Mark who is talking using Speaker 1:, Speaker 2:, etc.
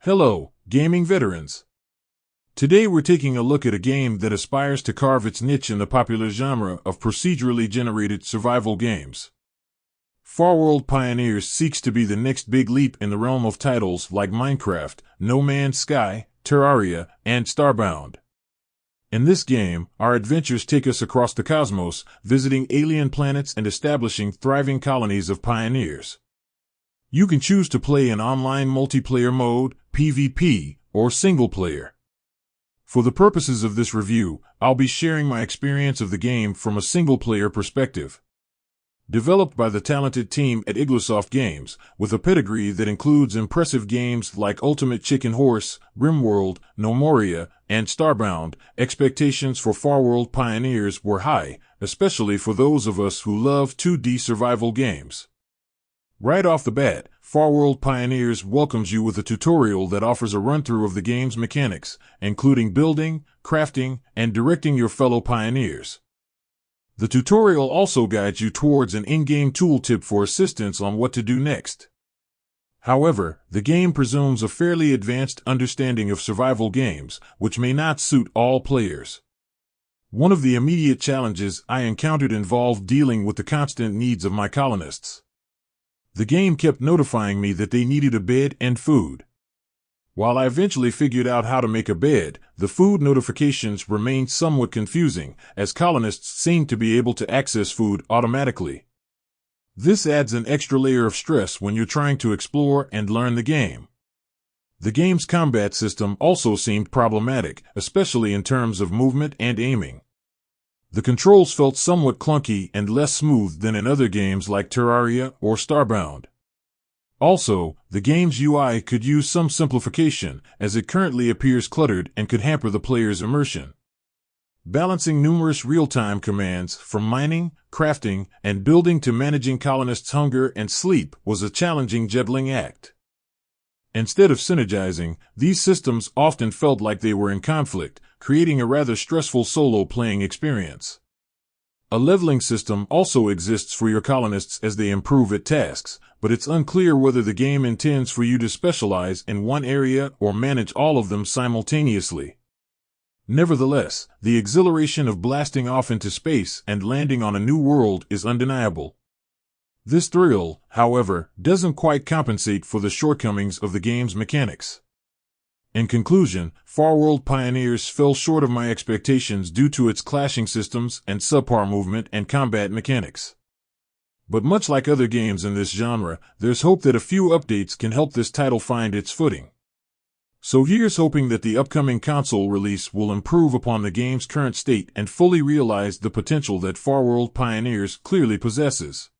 Speaker 1: Hello, gaming veterans. Today we're taking a look at a game that aspires to carve its niche in the popular genre of procedurally generated survival games. Farworld Pioneers seeks to be the next big leap in the realm of titles like Minecraft, No Man's Sky, Terraria, and Starbound. In this game, our adventures take us across the cosmos, visiting alien planets and establishing thriving colonies of pioneers. You can choose to play in online multiplayer mode, PvP, or single player. For the purposes of this review, I'll be sharing my experience of the game from a single-player perspective. Developed by the talented team at Igloosoft Games, with a pedigree that includes impressive games like Ultimate Chicken Horse, RimWorld, Gnomoria, and Starbound, expectations for Farworld Pioneers were high, especially for those of us who love 2D survival games. Right off the bat, Farworld Pioneers welcomes you with a tutorial that offers a run-through of the game's mechanics, including building, crafting, and directing your fellow pioneers. The tutorial also guides you towards an in-game tooltip for assistance on what to do next. However, the game presumes a fairly advanced understanding of survival games, which may not suit all players. One of the immediate challenges I encountered involved dealing with the constant needs of my colonists. The game kept notifying me that they needed a bed and food. While I eventually figured out how to make a bed, the food notifications remained somewhat confusing, as colonists seemed to be able to access food automatically. This adds an extra layer of stress when you're trying to explore and learn the game. The game's combat system also seemed problematic, especially in terms of movement and aiming. The controls felt somewhat clunky and less smooth than in other games like Terraria or Starbound. Also, the game's UI could use some simplification, as it currently appears cluttered and could hamper the player's immersion. Balancing numerous real-time commands, from mining, crafting, and building to managing colonists' hunger and sleep, was a challenging juggling act. Instead of synergizing, these systems often felt like they were in conflict, creating a rather stressful solo playing experience. A leveling system also exists for your colonists as they improve at tasks, but it's unclear whether the game intends for you to specialize in one area or manage all of them simultaneously. Nevertheless, the exhilaration of blasting off into space and landing on a new world is undeniable. This thrill, however, doesn't quite compensate for the shortcomings of the game's mechanics. In conclusion, Farworld Pioneers fell short of my expectations due to its clashing systems and subpar movement and combat mechanics. But much like other games in this genre, there's hope that a few updates can help this title find its footing. So here's hoping that the upcoming console release will improve upon the game's current state and fully realize the potential that Farworld Pioneers clearly possesses.